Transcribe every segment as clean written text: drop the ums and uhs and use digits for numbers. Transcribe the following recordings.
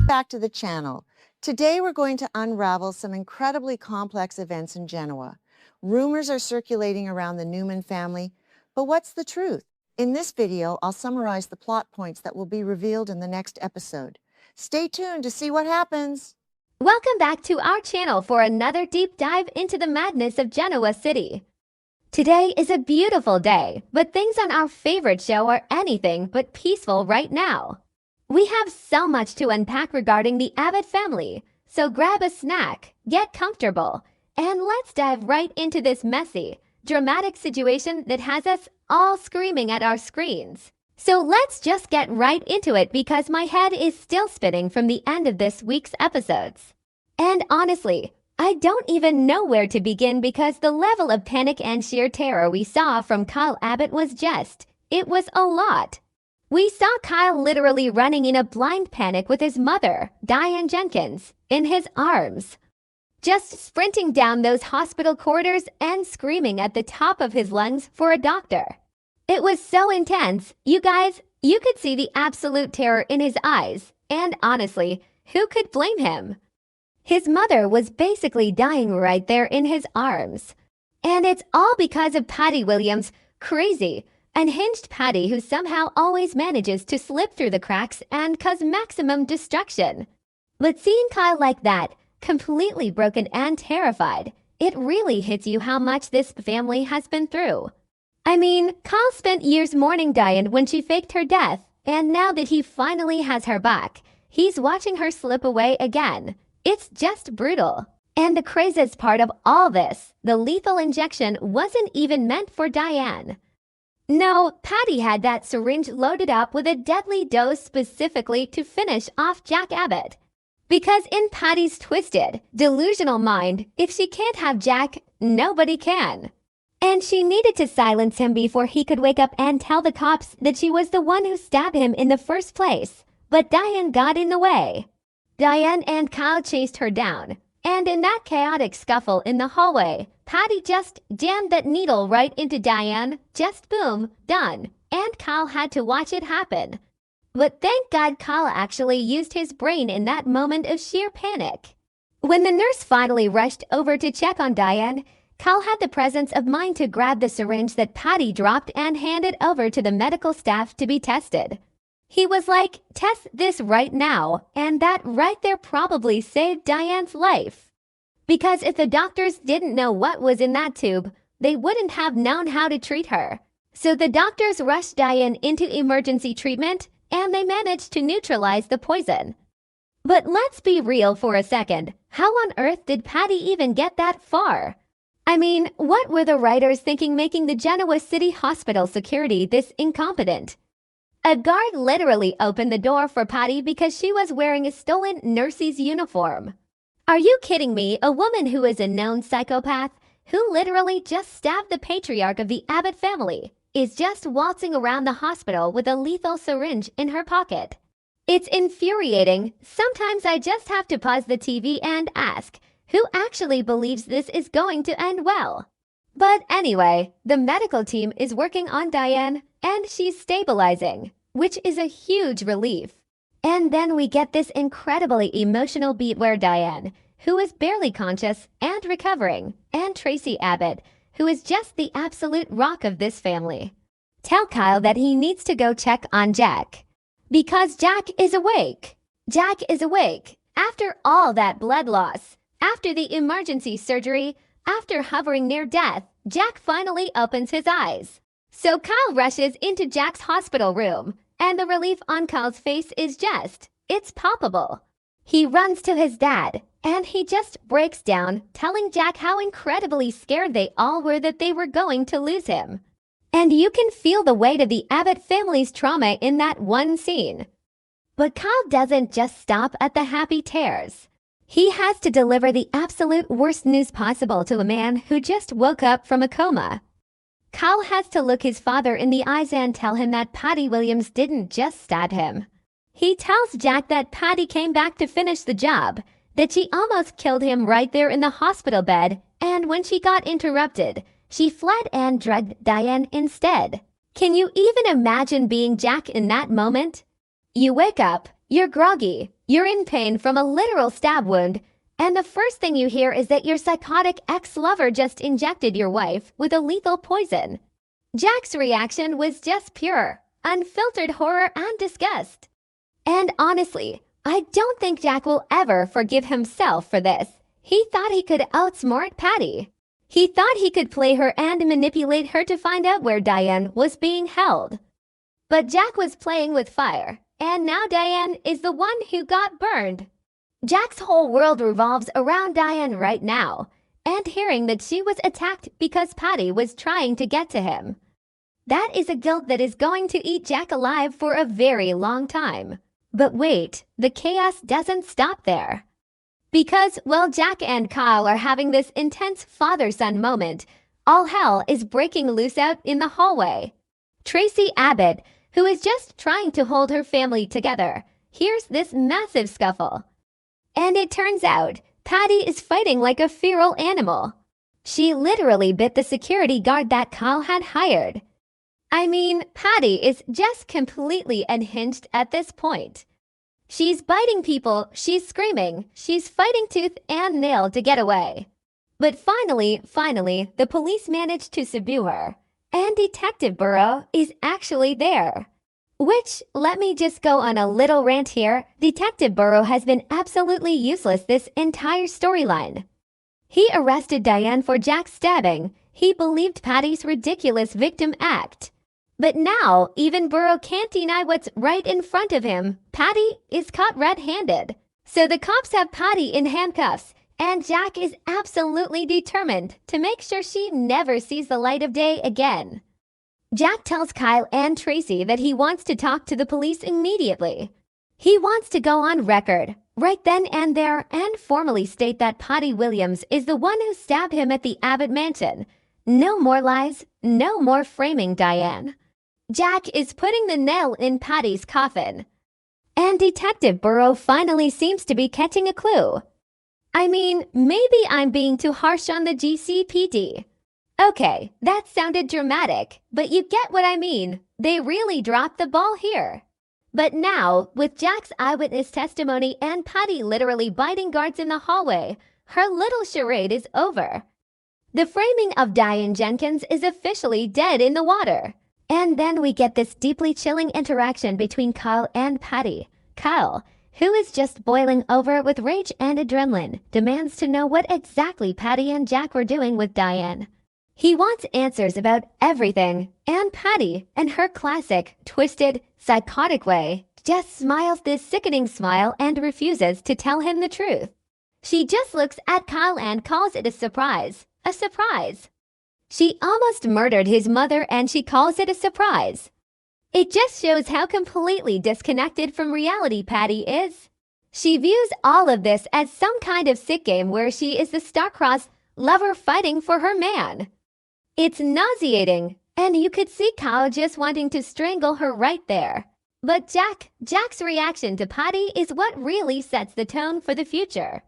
back to the channel. Today we're going to unravel some incredibly complex events in Genoa. Rumors are circulating around the Newman family, but what's the truth? In this video, I'll summarize the plot points that will be revealed in the next episode. Stay tuned to see what happens. Welcome back to our channel for another deep dive into the madness of Genoa City. Today is a beautiful day, but things on our favorite show are anything but peaceful right now. We have so much to unpack regarding the Abbott family, so grab a snack, get comfortable, and let's dive right into this messy, dramatic situation that has us all screaming at our screens. So let's just get right into it because my head is still spinning from the end of this week's episodes. And honestly, I don't even know where to begin because the level of panic and sheer terror we saw from Kyle Abbott was it was a lot. We saw Kyle literally running in a blind panic with his mother, Diane Jenkins, in his arms. Just sprinting down those hospital corridors and screaming at the top of his lungs for a doctor. It was so intense, you guys, you could see the absolute terror in his eyes, and honestly, who could blame him? His mother was basically dying right there in his arms. And it's all because of Patty Williams' crazy, unhinged Patty who somehow always manages to slip through the cracks and cause maximum destruction. But seeing Kyle like that, completely broken and terrified, it really hits you how much this family has been through. I mean, Kyle spent years mourning Diane when she faked her death, and now that he finally has her back, he's watching her slip away again. It's just brutal. And the craziest part of all this, the lethal injection wasn't even meant for Diane. No, Patty had that syringe loaded up with a deadly dose specifically to finish off Jack Abbott. Because in Patty's twisted, delusional mind, if she can't have Jack, nobody can. And she needed to silence him before he could wake up and tell the cops that she was the one who stabbed him in the first place. But Diane got in the way. Diane and Kyle chased her down. And in that chaotic scuffle in the hallway, Patty just jammed that needle right into Diane. Just boom, done. And Kyle had to watch it happen. But thank God Kyle actually used his brain in that moment of sheer panic. When the nurse finally rushed over to check on Diane, Kyle had the presence of mind to grab the syringe that Patty dropped and hand it over to the medical staff to be tested. He was like, test this right now, and that right there probably saved Diane's life. Because if the doctors didn't know what was in that tube, they wouldn't have known how to treat her. So the doctors rushed Diane into emergency treatment, and they managed to neutralize the poison. But let's be real for a second. How on earth did Patty even get that far? I mean, what were the writers thinking making the Genoa City Hospital security this incompetent? A guard literally opened the door for Patty because she was wearing a stolen nurse's uniform. Are you kidding me? A woman who is a known psychopath, who literally just stabbed the patriarch of the Abbott family, is just waltzing around the hospital with a lethal syringe in her pocket. It's infuriating. Sometimes I just have to pause the TV and ask, who actually believes this is going to end well? But anyway, the medical team is working on Diane, and she's stabilizing, which is a huge relief. And then we get this incredibly emotional beat where Diane, who is barely conscious and recovering, and Tracy Abbott, who is just the absolute rock of this family, tell Kyle that he needs to go check on Jack. Because Jack is awake. Jack is awake. After all that blood loss, after the emergency surgery, after hovering near death, Jack finally opens his eyes. So Kyle rushes into Jack's hospital room, and the relief on Kyle's face is it's palpable. He runs to his dad, and he just breaks down, telling Jack how incredibly scared they all were that they were going to lose him. And you can feel the weight of the Abbott family's trauma in that one scene. But Kyle doesn't just stop at the happy tears. He has to deliver the absolute worst news possible to a man who just woke up from a coma. Kyle has to look his father in the eyes and tell him that Patty Williams didn't just stab him. He tells Jack that Patty came back to finish the job, that she almost killed him right there in the hospital bed, and when she got interrupted, she fled and drugged Diane instead. Can you even imagine being Jack in that moment? You wake up, You're groggy, you're in pain from a literal stab wound, and the first thing you hear is that your psychotic ex-lover just injected your wife with a lethal poison. Jack's reaction was just pure, unfiltered horror and disgust. And honestly, I don't think Jack will ever forgive himself for this. He thought he could outsmart Patty. He thought he could play her and manipulate her to find out where Diane was being held. But Jack was playing with fire, and now Diane is the one who got burned. Jack's whole world revolves around Diane right now, and hearing that she was attacked because Patty was trying to get to him. That is a guilt that is going to eat Jack alive for a very long time. But wait, the chaos doesn't stop there. Because while Jack and Kyle are having this intense father-son moment, all hell is breaking loose out in the hallway. Tracy Abbott, who is just trying to hold her family together, hears this massive scuffle. And it turns out, Patty is fighting like a feral animal. She literally bit the security guard that Kyle had hired. I mean, Patty is just completely unhinged at this point. She's biting people, she's screaming, she's fighting tooth and nail to get away. But finally, the police managed to subdue her. And Detective Burrow is actually there. Which, let me just go on a little rant here, Detective Burrow has been absolutely useless this entire storyline. He arrested Diane for Jack's stabbing. He believed Patty's ridiculous victim act. But now, even Burrow can't deny what's right in front of him. Patty is caught red-handed. So the cops have Patty in handcuffs, and Jack is absolutely determined to make sure she never sees the light of day again. Jack tells Kyle and Tracy that he wants to talk to the police immediately. He wants to go on record, right then and there, and formally state that Patty Williams is the one who stabbed him at the Abbott mansion. No more lies, no more framing Diane. Jack is putting the nail in Patty's coffin. And Detective Burrow finally seems to be catching a clue. I mean, maybe I'm being too harsh on the GCPD. Okay, that sounded dramatic, but you get what I mean. They really dropped the ball here. But now, with Jack's eyewitness testimony and Patty literally biting guards in the hallway, her little charade is over. The framing of Diane Jenkins is officially dead in the water. And then we get this deeply chilling interaction between Kyle and Patty. Kyle, who is just boiling over with rage and adrenaline, demands to know what exactly Patty and Jack were doing with Diane. He wants answers about everything, and Patty, in her classic, twisted, psychotic way, just smiles this sickening smile and refuses to tell him the truth. She just looks at Kyle and calls it a surprise. A surprise. She almost murdered his mother and she calls it a surprise. It just shows how completely disconnected from reality Patty is. She views all of this as some kind of sick game where she is the star-crossed lover fighting for her man. It's nauseating, and you could see Kyle just wanting to strangle her right there. But Jack's reaction to Patty is what really sets the tone for the future.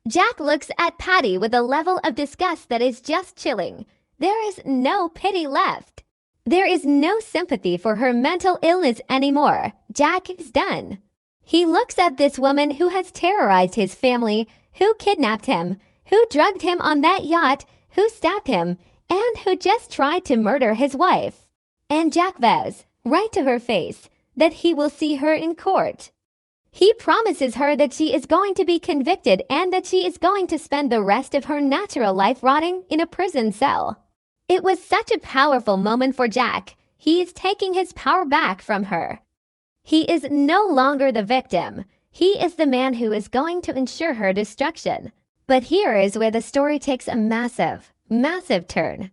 Jack looks at Patty with a level of disgust that is just chilling. There is no pity left. There is no sympathy for her mental illness anymore. Jack is done. He looks at this woman who has terrorized his family, who kidnapped him, who drugged him on that yacht, who stabbed him, and who just tried to murder his wife. And Jack vows, right to her face, that he will see her in court. He promises her that she is going to be convicted and that she is going to spend the rest of her natural life rotting in a prison cell. It was such a powerful moment for Jack. He is taking his power back from her. He is no longer the victim. He is the man who is going to ensure her destruction. But here is where the story takes a massive turn.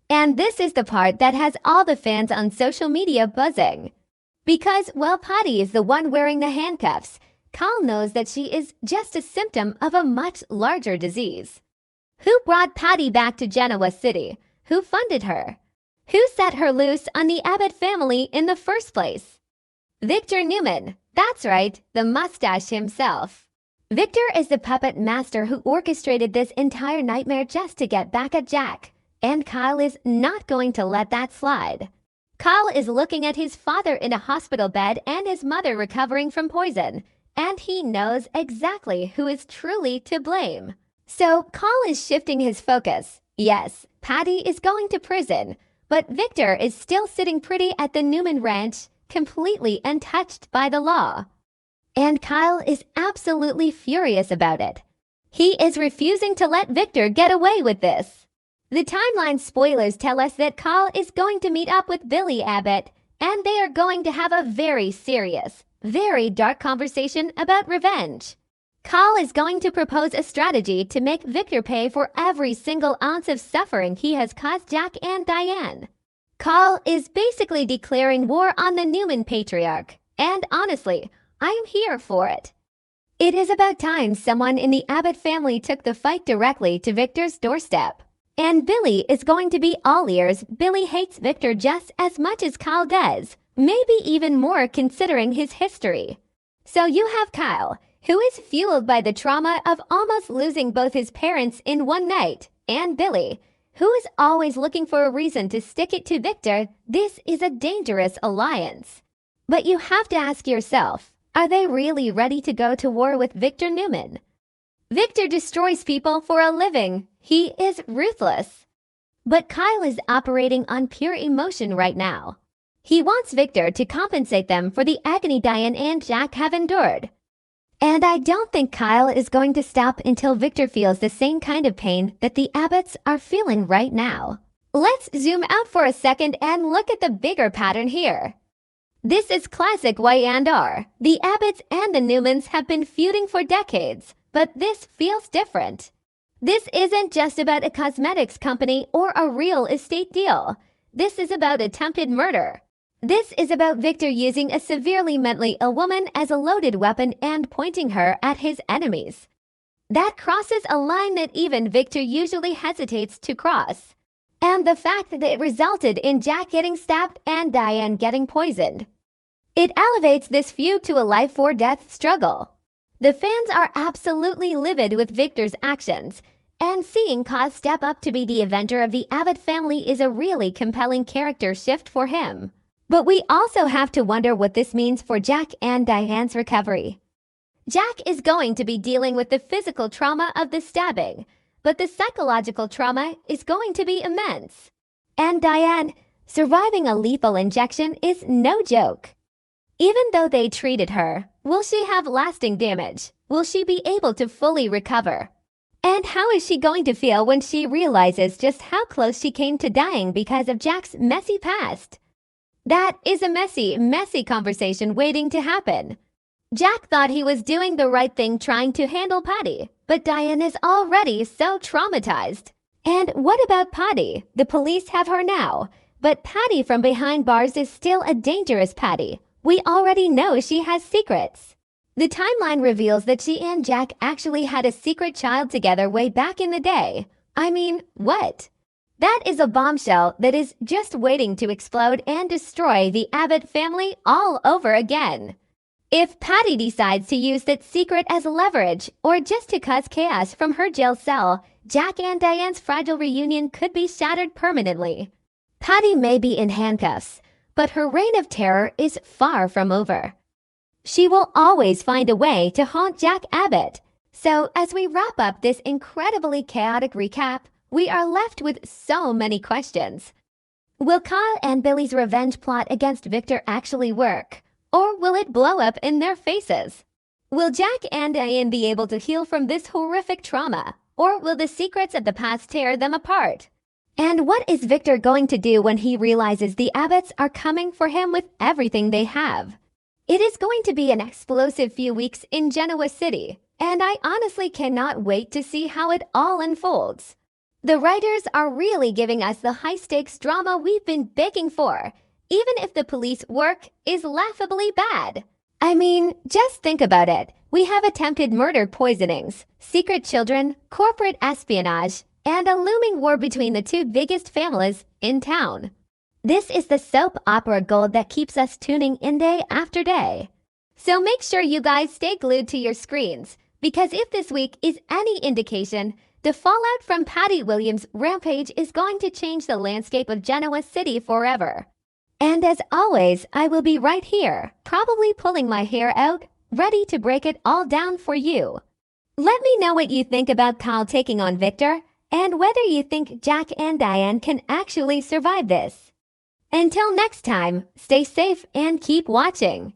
And this is the part that has all the fans on social media buzzing. Because while Patty is the one wearing the handcuffs, Kyle knows that she is just a symptom of a much larger disease. Who brought Patty back to Genoa City? Who funded her? Who set her loose on the Abbott family in the first place? Victor Newman. That's right, the mustache himself. Victor is the puppet master who orchestrated this entire nightmare just to get back at Jack. And Kyle is not going to let that slide. Kyle is looking at his father in a hospital bed and his mother recovering from poison, and he knows exactly who is truly to blame. So Kyle is shifting his focus. Yes, Patty is going to prison, but Victor is still sitting pretty at the Newman ranch, completely untouched by the law. And Kyle is absolutely furious about it. He is refusing to let Victor get away with this. The timeline spoilers tell us that Kyle is going to meet up with Billy Abbott, and they are going to have a very serious, very dark conversation about revenge. Kyle is going to propose a strategy to make Victor pay for every single ounce of suffering he has caused Jack and Diane. Kyle is basically declaring war on the Newman patriarch, and honestly, I'm here for it. It is about time someone in the Abbott family took the fight directly to Victor's doorstep. And Billy is going to be all ears. Billy hates Victor just as much as Kyle does, maybe even more considering his history. So you have Kyle, who is fueled by the trauma of almost losing both his parents in one night, and Billy, who is always looking for a reason to stick it to Victor. This is a dangerous alliance. But you have to ask yourself, are they really ready to go to war with Victor Newman? Victor destroys people for a living. He is ruthless. But Kyle is operating on pure emotion right now. He wants Victor to compensate them for the agony Diane and Jack have endured. And I don't think Kyle is going to stop until Victor feels the same kind of pain that the Abbotts are feeling right now. Let's zoom out for a second and look at the bigger pattern here. This is classic Y&R. The Abbotts and the Newmans have been feuding for decades, but this feels different. This isn't just about a cosmetics company or a real estate deal. This is about attempted murder. This is about Victor using a severely mentally ill woman as a loaded weapon and pointing her at his enemies. That crosses a line that even Victor usually hesitates to cross. And the fact that it resulted in Jack getting stabbed and Diane getting poisoned. It elevates this feud to a life-or-death struggle. The fans are absolutely livid with Victor's actions, and seeing Kyle step up to be the avenger of the Abbott family is a really compelling character shift for him. But we also have to wonder what this means for Jack and Diane's recovery. Jack is going to be dealing with the physical trauma of the stabbing, but the psychological trauma is going to be immense. And Diane, surviving a lethal injection is no joke. Even though they treated her, will she have lasting damage? Will she be able to fully recover? And how is she going to feel when she realizes just how close she came to dying because of Jack's messy past? That is a messy, messy conversation waiting to happen. Jack thought he was doing the right thing trying to handle Patty, but Diane is already so traumatized. And what about Patty? The police have her now, but Patty from behind bars is still a dangerous Patty. We already know she has secrets. The timeline reveals that she and Jack actually had a secret child together way back in the day. I mean, what? That is a bombshell that is just waiting to explode and destroy the Abbott family all over again. If Patty decides to use that secret as leverage or just to cause chaos from her jail cell, Jack and Diane's fragile reunion could be shattered permanently. Patty may be in handcuffs, but her reign of terror is far from over. She will always find a way to haunt Jack Abbott. So as we wrap up this incredibly chaotic recap, we are left with so many questions. Will Kyle and Billy's revenge plot against Victor actually work? Or will it blow up in their faces? Will Jack and Diane be able to heal from this horrific trauma? Or will the secrets of the past tear them apart? And what is Victor going to do when he realizes the Abbotts are coming for him with everything they have? It is going to be an explosive few weeks in Genoa City, and I honestly cannot wait to see how it all unfolds. The writers are really giving us the high-stakes drama we've been begging for, even if the police work is laughably bad. I mean, just think about it. We have attempted murder poisonings, secret children, corporate espionage, and a looming war between the two biggest families in town. This is the soap opera gold that keeps us tuning in day after day. So make sure you guys stay glued to your screens, because if this week is any indication, the fallout from Patty Williams' rampage is going to change the landscape of Genoa City forever. And as always, I will be right here, probably pulling my hair out, ready to break it all down for you. Let me know what you think about Kyle taking on Victor, and whether you think Jack and Diane can actually survive this. Until next time, stay safe and keep watching.